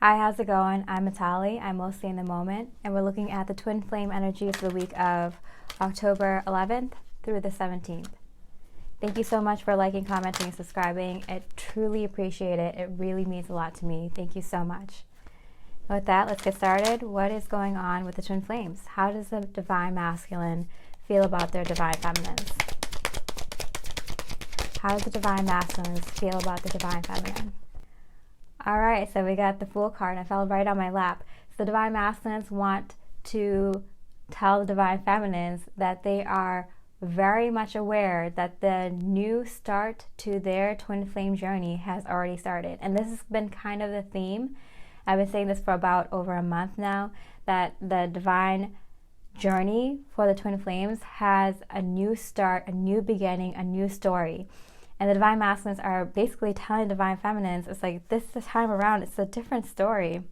Hi, how's it going? I'm Matali. I'm mostly in the moment, and we're looking at the twin flame energies for the week of October 11th through the 17th. Thank you so much for liking, commenting, and subscribing. I truly appreciate it. It really means a lot to me. Thank you so much. With that, let's get started. What is going on with the twin flames? How does the divine masculine feel about their divine feminines? How does the divine masculines feel about the divine feminine? All right, so we got the Fool card. I fell right on my lap. So the divine masculines want to tell the divine feminines that they are very much aware that the new start to their twin flame journey has already started. And this has been kind of the theme. I've been saying this for about over a month now, that the divine journey for the twin flames has a new start, a new beginning, a new story. And the divine masculines are basically telling divine feminines, it's like, this time around, it's a different story.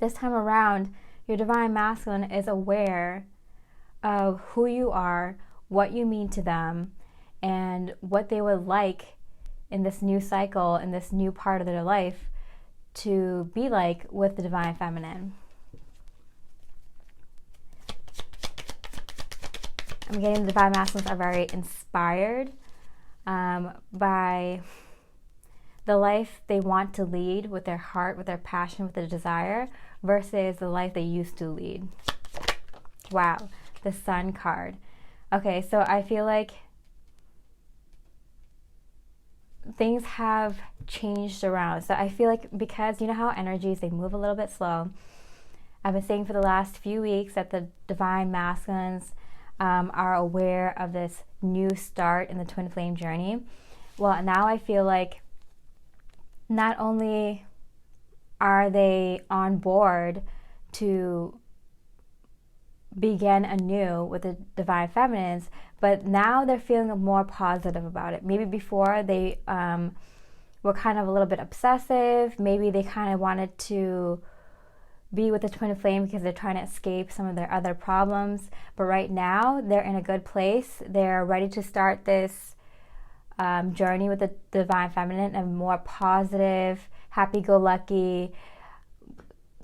This time around, your divine masculine is aware of who you are, what you mean to them, and what they would like in this new cycle, in this new part of their life, to be like with the divine feminine. I'm getting the divine masculines are very inspired by the life they want to lead with their heart, with their passion, with their desire, versus the life they used to lead. Wow, the Sun card. Okay, so I feel like things have changed around. So I feel like, because you know how energies, they move a little bit slow. I've been saying for the last few weeks that the divine masculines are aware of this new start in the twin flame journey. Well, now I feel like not only are they on board to begin anew with the divine feminines, but now they're feeling more positive about it. Maybe before they were kind of a little bit obsessive. Maybe they kind of wanted to be with the twin flame because they're trying to escape some of their other problems. But right now, they're in a good place. They're ready to start this journey with the divine feminine, a more positive, happy-go-lucky,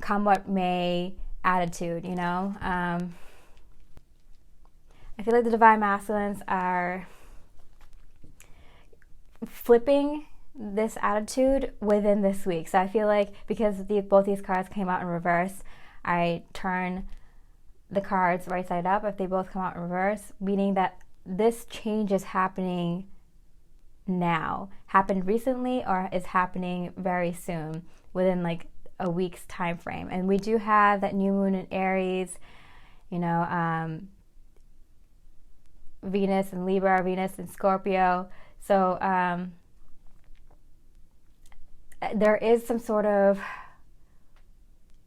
come what may attitude, you know? I feel like the divine masculines are flipping this attitude within this week. So I feel like, because both these cards came out in reverse, I turn the cards right side up if they both come out in reverse, meaning that this change is happening now, happened recently, or is happening very soon, within like a week's time frame. And we do have that new moon in Aries, you know, Venus in Libra, Venus in Scorpio. So there is some sort of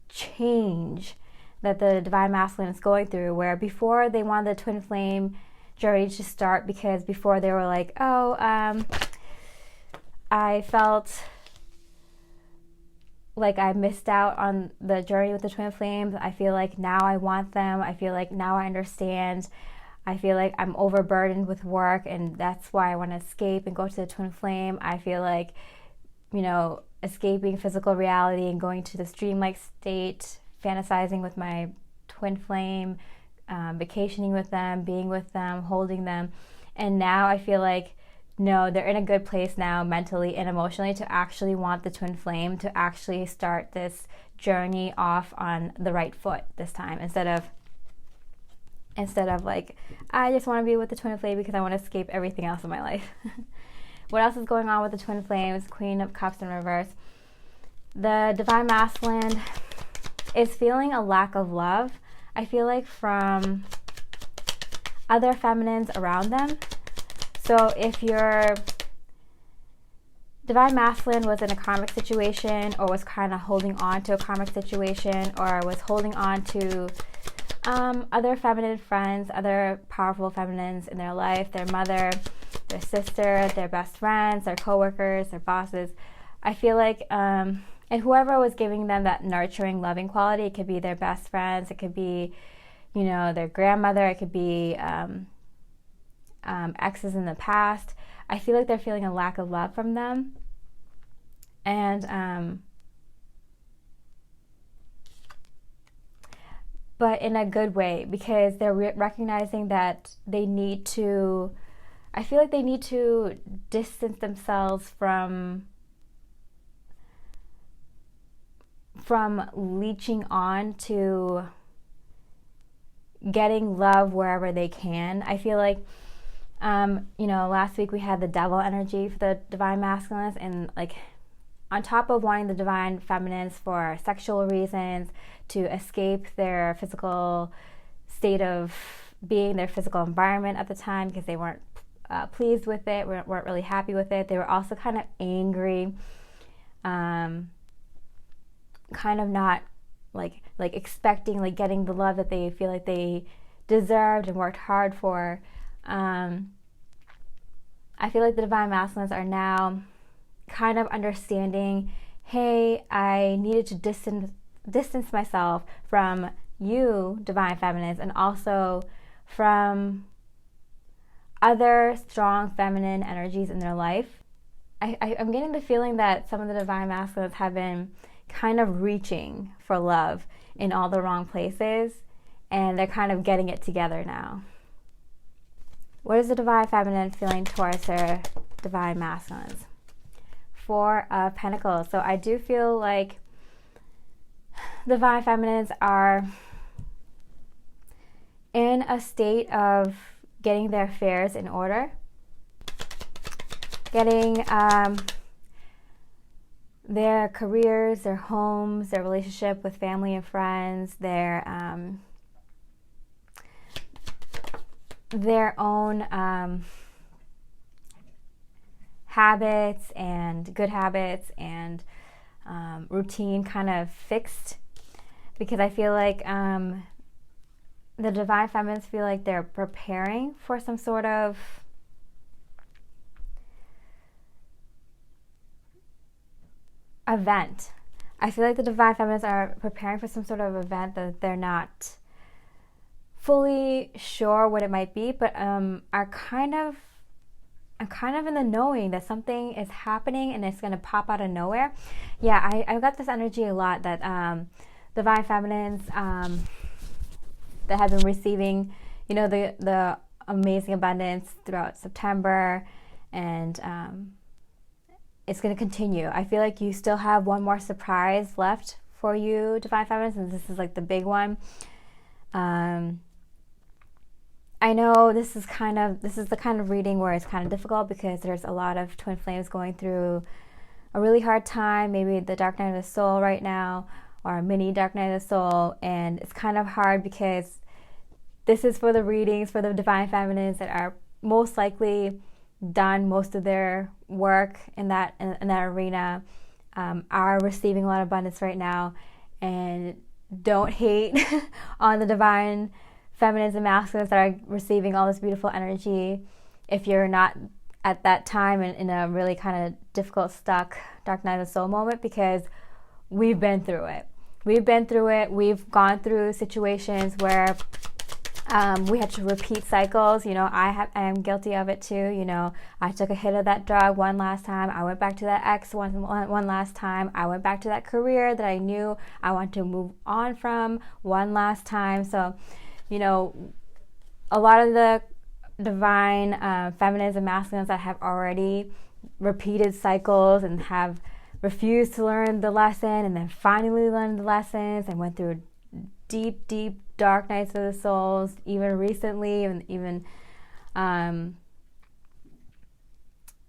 change that the divine masculine is going through, where before they wanted the twin flame journey to start because before they were like, I felt like I missed out on the journey with the twin flames. I feel like now I want them. I feel like now I understand. I feel like I'm overburdened with work, and that's why I want to escape and go to the twin flame. I feel like, you know, escaping physical reality and going to this dreamlike state, fantasizing with my twin flame, vacationing with them, being with them, holding them. And now I feel like, no, they're in a good place now, mentally and emotionally, to actually want the twin flame, to actually start this journey off on the right foot this time, instead of like, I just want to be with the twin flame because I want to escape everything else in my life. What else is going on with the twin flames? Queen of Cups in reverse. The divine masculine is feeling a lack of love, I feel like, from other feminines around them. So if your divine masculine was in a karmic situation, or was kind of holding on to a karmic situation, or was holding on to other feminine friends, other powerful feminines in their life, their mother, their sister, their best friends, their coworkers, their bosses, I feel like, and whoever was giving them that nurturing, loving quality, it could be their best friends, it could be, you know, their grandmother, it could be exes in the past. I feel like they're feeling a lack of love from them. And but in a good way, because they're recognizing that they need to, I feel like they need to distance themselves from leeching on to getting love wherever they can. I feel like, last week we had the devil energy for the divine masculines, and like on top of wanting the divine feminines for sexual reasons, to escape their physical state of being, their physical environment at the time, because they weren't pleased with it, weren't really happy with it. They were also kind of angry, kind of not like expecting, like getting the love that they feel like they deserved and worked hard for. I feel like the divine masculines are now kind of understanding, hey, I needed to distance myself from you, divine feminines, and also from other strong feminine energies in their life. I'm getting the feeling that some of the divine masculines have been kind of reaching for love in all the wrong places, and they're kind of getting it together now. What is the divine feminine feeling towards their divine masculines? Four of Pentacles. So I do feel like the divine feminines are in a state of getting their affairs in order, getting their careers, their homes, their relationship with family and friends, their own habits and good habits and routine kind of fixed, because I feel like the divine feminines feel like they're preparing for some sort of event. I feel like the divine feminines are preparing for some sort of event that they're not fully sure what it might be, but I'm kind of in the knowing that something is happening and it's going to pop out of nowhere. Yeah, I got this energy a lot that divine feminines that have been receiving, the amazing abundance throughout September, and it's going to continue. I feel like you still have one more surprise left for you, divine feminines, and this is like the big one. I know this is the kind of reading where it's kind of difficult, because there's a lot of twin flames going through a really hard time, maybe the dark night of the soul right now, or a mini dark night of the soul, and it's kind of hard because this is for the readings for the divine feminines that are most likely done most of their work in that arena, are receiving a lot of abundance right now, and don't hate on the divine feminines and masculines that are receiving all this beautiful energy if you're not at that time in a really kind of difficult, stuck dark night of the soul moment, because we've been through it. We've gone through situations where we had to repeat cycles. I am guilty of it too. I took a hit of that drug one last time. I went back to that ex one last time. I went back to that career that I knew I wanted to move on from one last time. So, a lot of the divine feminines and masculines that have already repeated cycles and have refused to learn the lesson, and then finally learned the lessons and went through deep, deep dark nights of the souls, even recently, and even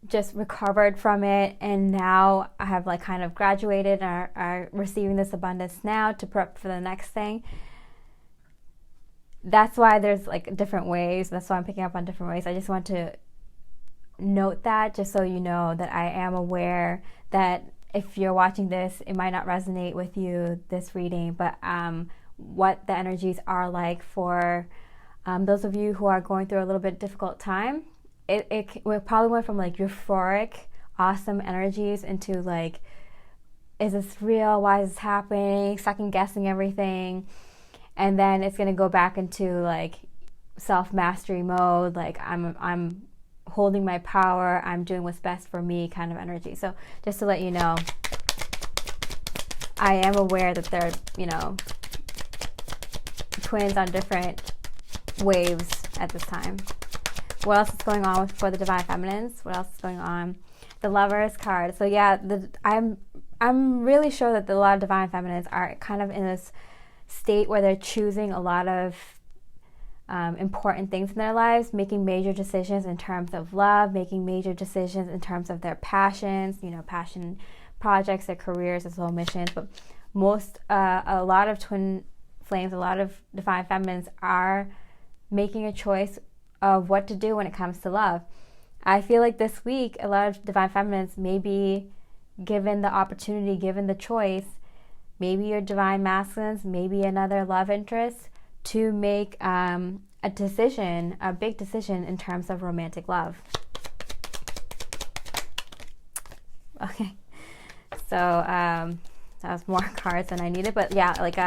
just recovered from it, and now I have kind of graduated and are receiving this abundance now to prep for the next thing. That's why there's different waves. That's why I'm picking up on different ways. I just want to note that, just so you know that I am aware that if you're watching this, it might not resonate with you, this reading, but what the energies are like for those of you who are going through a little bit difficult time. It probably went from euphoric, awesome energies into is this real? Why is this happening? Second guessing everything. And then it's going to go back into self-mastery mode. I'm holding my power. I'm doing what's best for me kind of energy. So just to let you know, I am aware that there, twins on different waves at this time. What else is going on for the divine feminines? What else is going on? The Lovers card. So yeah, I'm really sure that a lot of divine feminines are kind of in this state where they're choosing a lot of important things in their lives, making major decisions in terms of love, making major decisions in terms of their passions, passion projects, their careers, their soul missions. But a lot of twin flames, a lot of divine feminines are making a choice of what to do when it comes to love. I feel like this week, a lot of divine feminines may be given the opportunity, given the choice, maybe your divine masculines, maybe another love interest, to make a decision, a big decision in terms of romantic love. Okay, so that was more cards than I needed, but yeah, like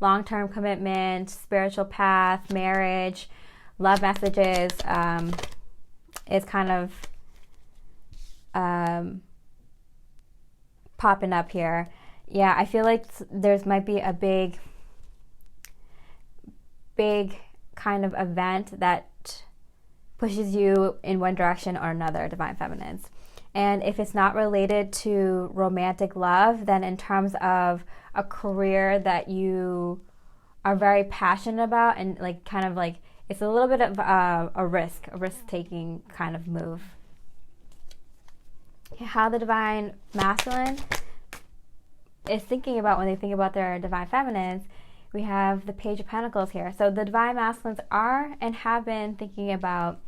long-term commitment, spiritual path, marriage, love messages is kind of popping up here. Yeah, I feel like there's might be a big kind of event that pushes you in one direction or another, divine feminines. And if it's not related to romantic love, then in terms of a career that you are very passionate about, and like kind of like it's a little bit of a risk-taking kind of move. How the divine masculine is thinking about when they think about their divine feminines, we have the Page of Pentacles here. So the divine masculines are and have been thinking about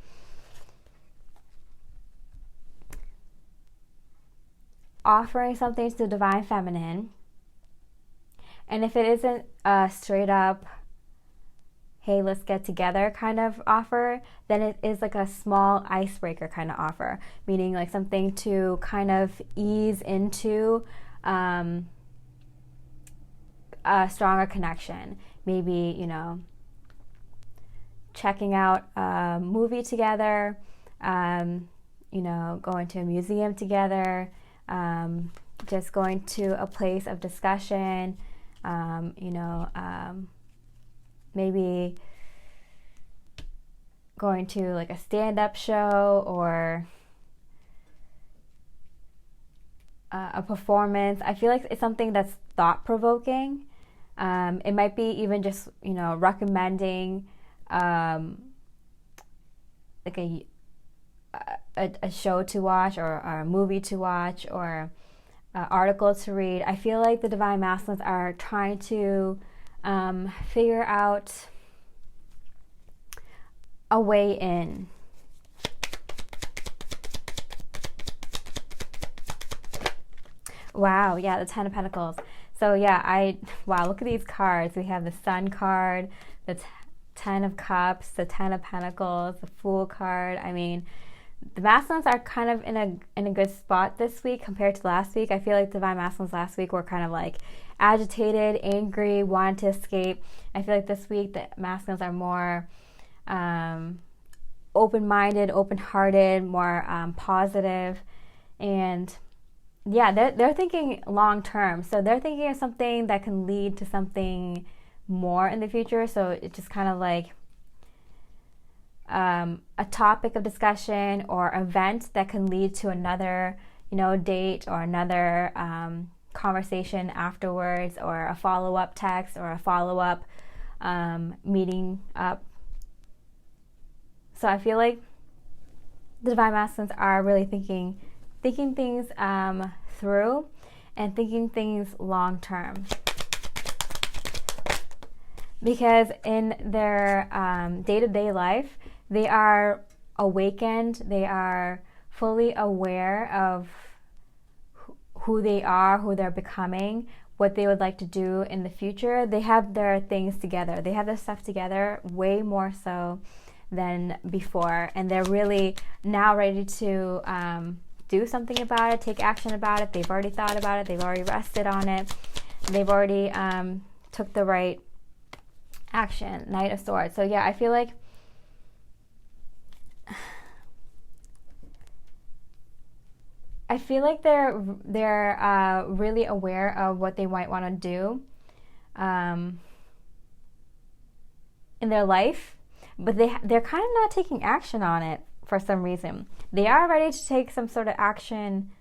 offering something to the divine feminine. And if it isn't a straight up, hey, let's get together kind of offer, then it is like a small icebreaker kind of offer, meaning like something to kind of ease into a stronger connection. Maybe, checking out a movie together, going to a museum together, just going to a place of discussion, maybe going to like a stand-up show or a performance. I feel like it's something that's thought-provoking. It might be even just, recommending like a show to watch or a movie to watch or an article to read. I feel like the divine masculines are trying to figure out a way in. Wow, yeah, the Ten of Pentacles. So yeah, look at these cards. We have the Sun card, the Ten of Cups, the Ten of Pentacles, the Fool card. I mean, the masculines are kind of in a good spot this week compared to last week. I feel like the divine masculines last week were kind of like agitated, angry, wanted to escape. I feel like this week the masculines are more open-minded, open-hearted, more positive, and yeah, they're thinking long-term. So they're thinking of something that can lead to something more in the future. So it's just kind of like a topic of discussion or event that can lead to another, date or another conversation afterwards, or a follow-up text or a follow-up meeting up. So I feel like the divine masculines are really thinking things through and thinking things long term, because in their day-to-day life they are awakened, they are fully aware of who they are, who they're becoming, what they would like to do in the future. They have their things together, they have their stuff together way more so than before, and they're really now ready to do something about it, take action about it. They've already thought about it, they've already rested on it, they've already took the right action. Knight of Swords. So yeah, I feel like they're really aware of what they might want to do, in their life, but they're kind of not taking action on it for some reason. They are ready to take some sort of action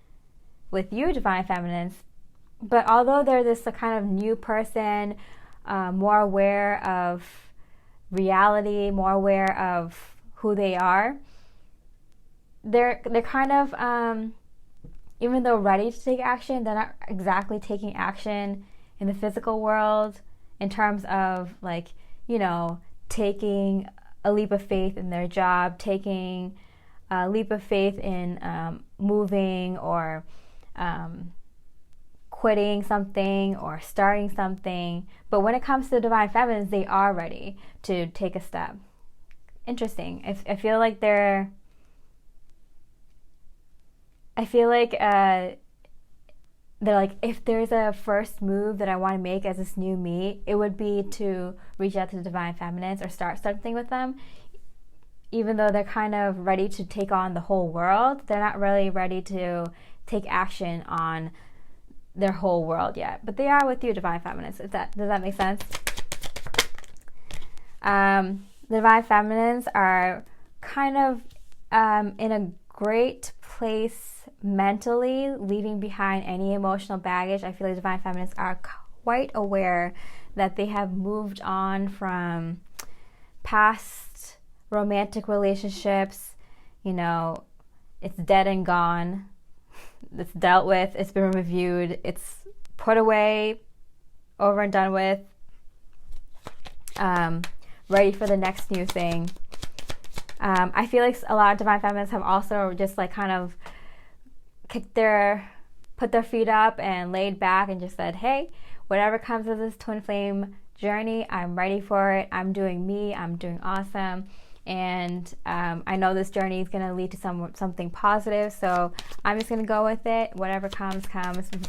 with you, Divine Feminines, but although they're this kind of new person, more aware of reality, more aware of who they are, they're kind of, even though ready to take action, they're not exactly taking action in the physical world in terms of, like, you know, taking a leap of faith in their job, taking a leap of faith in moving or quitting something or starting something. But when it comes to Divine Feminines, they are ready to take a step. Interesting. I feel like they're like, if there's a first move that I want to make as this new me, it would be to reach out to the Divine Feminines or start something with them. Even though they're kind of ready to take on the whole world, they're not really ready to take action on their whole world yet. But they are with you, Divine Feminines. Does that make sense? The Divine Feminines are kind of in a great place mentally, leaving behind any emotional baggage. I feel like Divine Feminines are quite aware that they have moved on from past romantic relationships. You know, it's dead and gone. It's dealt with. It's been reviewed. It's put away, over and done with. Ready for the next new thing. I feel like a lot of Divine Feminines have also just like kind of put their feet up and laid back and just said, hey, whatever comes of this twin flame journey, I'm ready for it. I'm doing me. I'm doing awesome. And I know this journey is going to lead to something positive, so I'm just going to go with it. Whatever comes.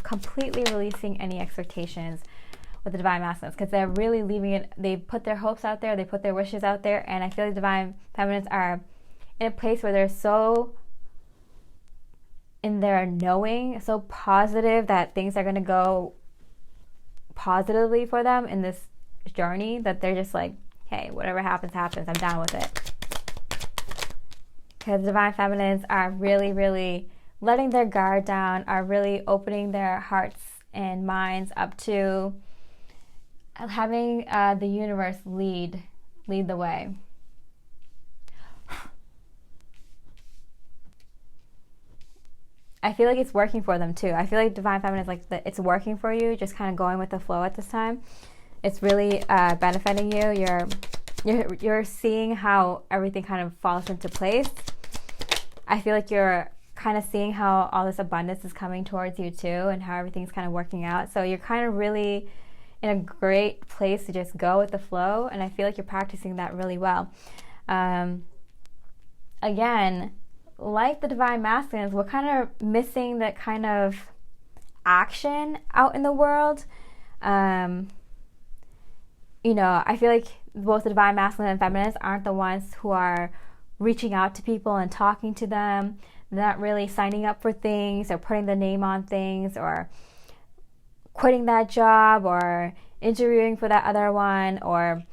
Completely releasing any expectations with the Divine Masculines, because they're really leaving it. They put their hopes out there. They put their wishes out there. And I feel like Divine Feminines are in a place where they're so in their knowing, so positive that things are going to go positively for them in this journey, that they're just like, hey, whatever happens, happens. I'm down with it. Because Divine Feminines are really, really letting their guard down, are really opening their hearts and minds up to having the universe lead the way. I feel like it's working for them too. I feel like Divine Feminine is like it's working for you, just kind of going with the flow at this time. It's really benefiting you. You're seeing how everything kind of falls into place. I feel like you're kind of seeing how all this abundance is coming towards you too, and how everything's kind of working out. So you're kind of really in a great place to just go with the flow, and I feel like you're practicing that really well. Again, like the Divine Masculines, we're kind of missing that kind of action out in the world. You know, I feel like both the Divine Masculine and Feminines aren't the ones who are reaching out to people and talking to them. They're not really signing up for things or putting the name on things or quitting that job or interviewing for that other one or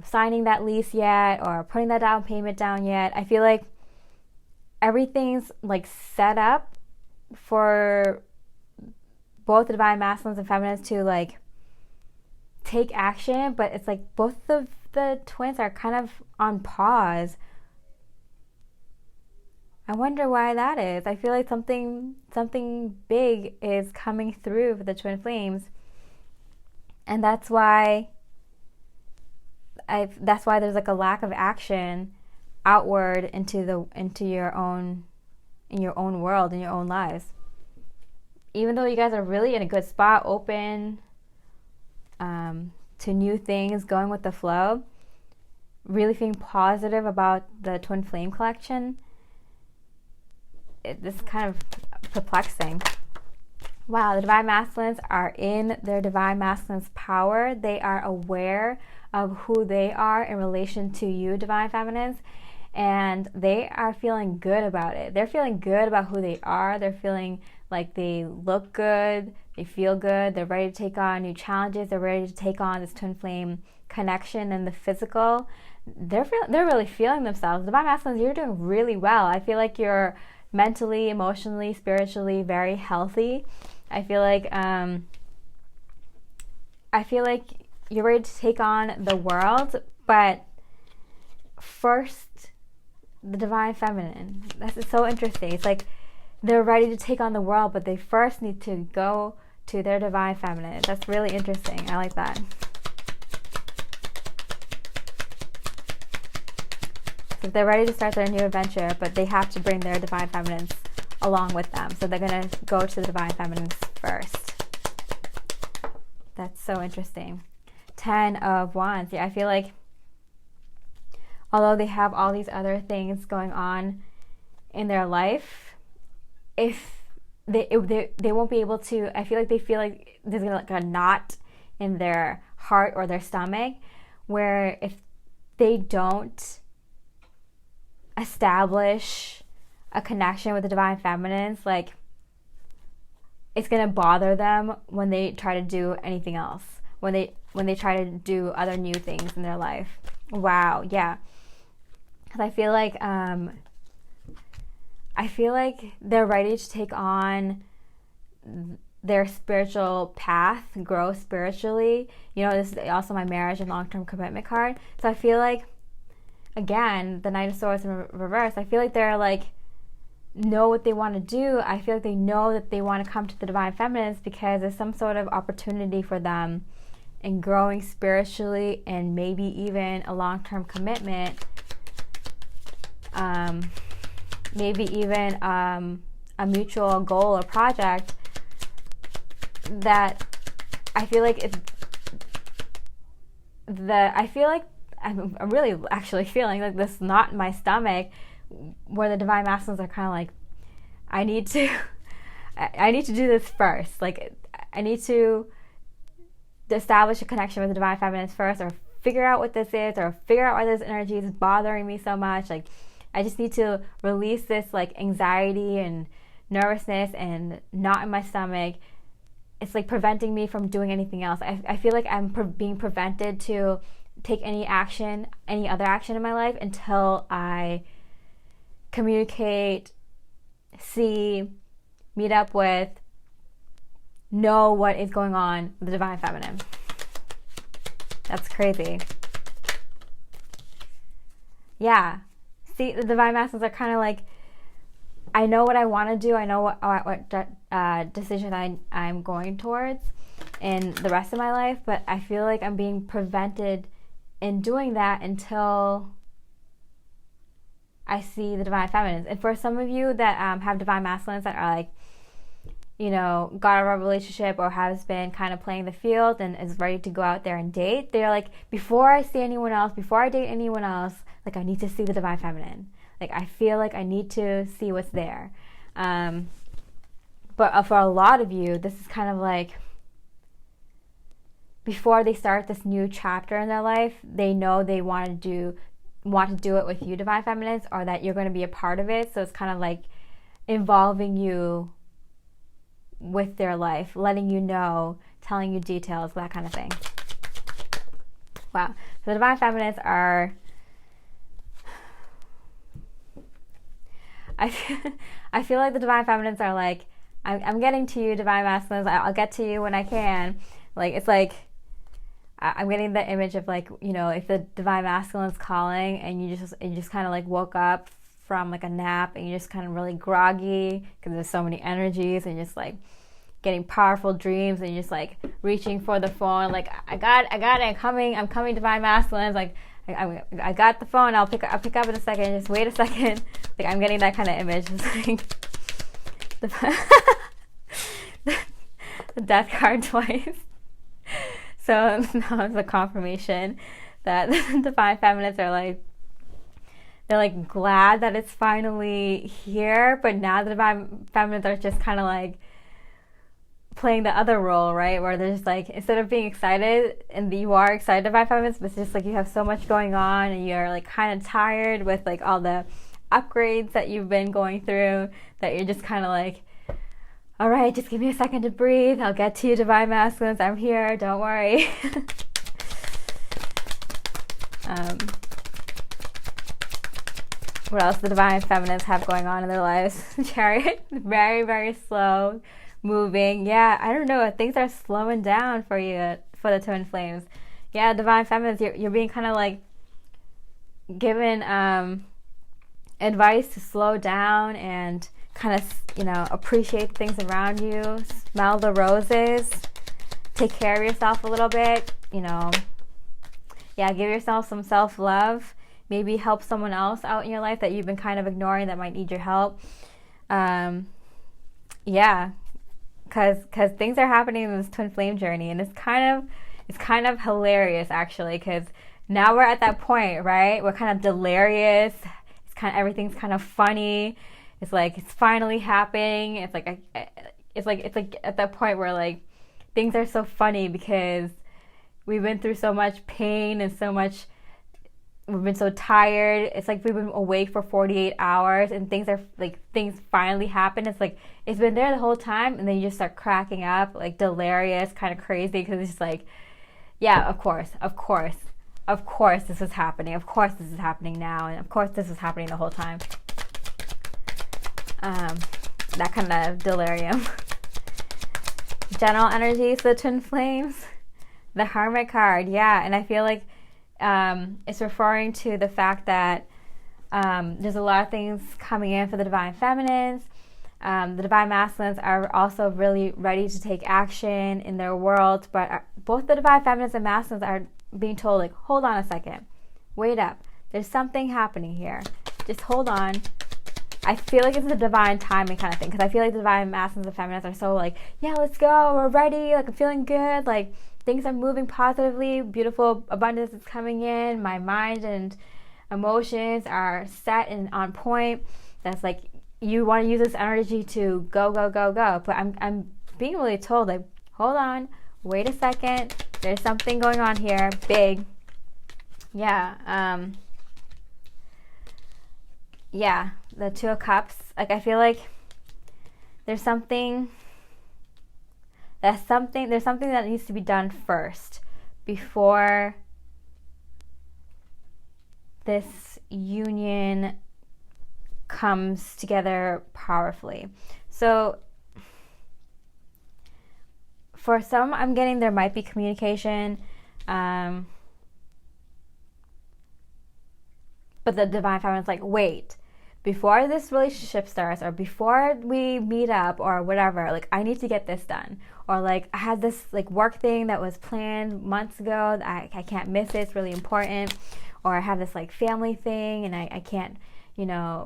signing that lease yet or putting that down payment down yet. I feel like everything's like set up for both the Divine Masculines and Feminines to like take action, but it's like both of the twins are kind of on pause. I wonder why that is. I feel like something big is coming through for the twin flames, and that's why there's like a lack of action outward into your own world, in your own lives. Even though you guys are really in a good spot, open to new things, going with the flow, really feeling positive about the twin flame collection, this is kind of perplexing. Wow, the Divine Masculines are in their Divine Masculine's power. They are aware of who they are in relation to you, Divine Feminines, and they are feeling good about it. They're feeling good about who they are. They're feeling like they look good, they feel good, they're ready to take on new challenges, they're ready to take on this twin flame connection in the physical. They're really feeling themselves. Divine masculines, you're doing really well. I feel like you're mentally, emotionally, spiritually very healthy. I feel like you're ready to take on the world, but first, the divine feminine. That's so interesting. It's like they're ready to take on the world, but they first need to go to their divine feminine. That's really interesting. I like that. So they're ready to start their new adventure, but they have to bring their divine feminines along with them. So they're going to go to the divine feminines first. That's so interesting. 10 of Wands. Yeah, I feel like although they have all these other things going on in their life, if they won't be able to, I feel like they feel like there's like a knot in their heart or their stomach, where if they don't establish a connection with the divine feminines, like it's gonna bother them when they try to do anything else, when they try to do other new things in their life. Wow, yeah. Because I feel like they're ready to take on their spiritual path, grow spiritually. You know, this is also my marriage and long-term commitment card. So I feel like, again, the Knight of Swords in reverse, I feel like they're like, know what they want to do. I feel like they know that they want to come to the divine feminines because there's some sort of opportunity for them in growing spiritually, and maybe even a long-term commitment. Maybe even a mutual goal or project that I feel like I'm really actually feeling like this knot in my stomach, where the divine masculines are kind of like, I need to do this first. Like, I need to establish a connection with the divine feminines first, or figure out what this is, or figure out why this energy is bothering me so much. Like, I just need to release this like anxiety and nervousness and knot in my stomach. It's like preventing me from doing anything else. I feel like I'm being prevented to take any other action in my life until I communicate, see, meet up with, know what is going on with the divine feminine. That's crazy. Yeah. See, the divine masculines are kind of like, I know what I want to do. I know what decision I'm going towards in the rest of my life, but I feel like I'm being prevented in doing that until I see the divine feminines. And for some of you that have divine masculines that are like, you know, got out of a relationship or has been kind of playing the field and is ready to go out there and date, they're like, before I see anyone else, before I date anyone else, like I need to see the divine feminine. Like I feel like I need to see what's there. But for a lot of you, this is kind of like, before they start this new chapter in their life, they know they want to do it with you, divine feminines, or that you're going to be a part of it. So it's kind of like involving you with their life, letting you know, telling you details, that kind of thing. Wow. So the divine feminines are, I feel like the divine feminines are like, I'm getting to you, divine masculines. I'll get to you when I can. Like, it's like, I'm getting the image of like, you know, if the divine masculine is calling and you just kind of like woke up from like a nap and you're just kind of really groggy because there's so many energies, and just like getting powerful dreams, and you're just like reaching for the phone, like I got it, I'm coming, divine masculines, like I got the phone, I'll pick up in a second, just wait a second. Like I'm getting that kind of image. It's like the death card twice. So now it's a confirmation that the divine feminines are like, they're like glad that it's finally here, but now the divine feminines are just kind of like playing the other role, right? Where they're just like, instead of being excited, and you are excited divine feminines, but it's just like you have so much going on and you're like kind of tired with like all the upgrades that you've been going through, that you're just kind of like, All right, just give me a second to breathe. I'll get to you, Divine Masculines. I'm here. Don't worry. What else the Divine Feminines have going on in their lives? Chariot, very, very slow moving. Yeah, I don't know. Things are slowing down for you, for the Twin Flames. Yeah, Divine Feminines, you're being kind of like given advice to slow down and kind of, appreciate things around you, smell the roses, take care of yourself a little bit, give yourself some self-love, maybe help someone else out in your life that you've been kind of ignoring that might need your help. Because things are happening in this twin flame journey, and it's kind of hilarious actually, because now we're at that point, right? We're kind of delirious. Everything's kind of funny. It's like it's finally happening. It's like at that point where like things are so funny because we've been through so much pain and so much. We've been so tired. It's like we've been awake for 48 hours and things finally happen. It's like it's been there the whole time, and then you just start cracking up, like delirious, kind of crazy, because it's just like, yeah, of course this is happening. Of course this is happening now, and of course this is happening the whole time. That kind of delirium. General energies, the twin flames, the Hermit card, yeah, and I feel like it's referring to the fact that there's a lot of things coming in for the Divine Feminines. The Divine Masculines are also really ready to take action in their world, but both the Divine Feminines and Masculines are being told, like, hold on a second, wait up, there's something happening here, just hold on. I feel like it's a divine timing kind of thing, because I feel like the Divine Masculines and Feminines are so like, yeah, let's go, we're ready, like I'm feeling good, like things are moving positively, beautiful abundance is coming in, my mind and emotions are set and on point. That's like, you want to use this energy to go, but I'm being really told, like, hold on, wait a second, there's something going on here, big. The Two of Cups, like I feel like there's something that needs to be done first before this union comes together powerfully. So for some, I'm getting there might be communication, but the Divine Feminine's like, wait, before this relationship starts, or before we meet up, or whatever, like I need to get this done, or like I had this like work thing that was planned months ago, I can't miss it, it's really important, or I have this like family thing and I can't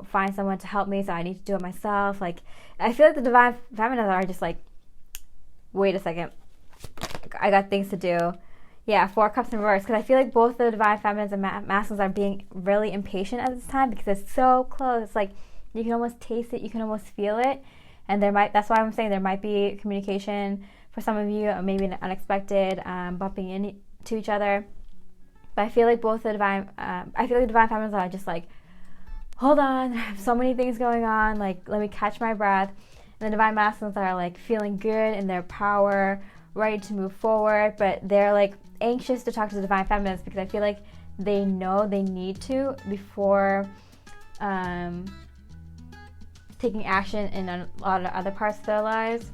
find someone to help me, so I need to do it myself. Like I feel like the Divine Feminines are just like, wait a second, I got things to do. Yeah, Four of Cups in reverse, because I feel like both the Divine Feminines and Masculines are being really impatient at this time, because it's so close. It's like you can almost taste it, you can almost feel it, and that's why I'm saying there might be communication for some of you, or maybe an unexpected bumping into each other. But I feel like the Divine Feminines are just like, hold on, I have so many things going on, like let me catch my breath. And the Divine Masculines are like feeling good in their power, ready to move forward, but they're like anxious to talk to the Divine Feminines, because I feel like they know they need to before taking action in a lot of other parts of their lives.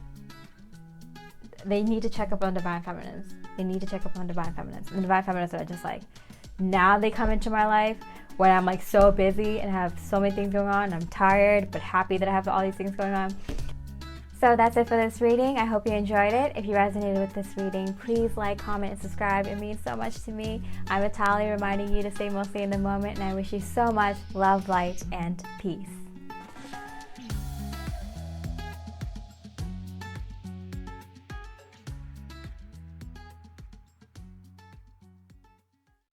They need to check up on Divine Feminines. And the Divine Feminines are just like, now they come into my life when I'm like so busy and have so many things going on. I'm tired but happy that I have all these things going on. So that's it for this reading. I hope you enjoyed it. If you resonated with this reading, please like, comment, and subscribe. It means so much to me. I'm Natalie, reminding you to stay mostly in the moment, and I wish you so much love, light, and peace.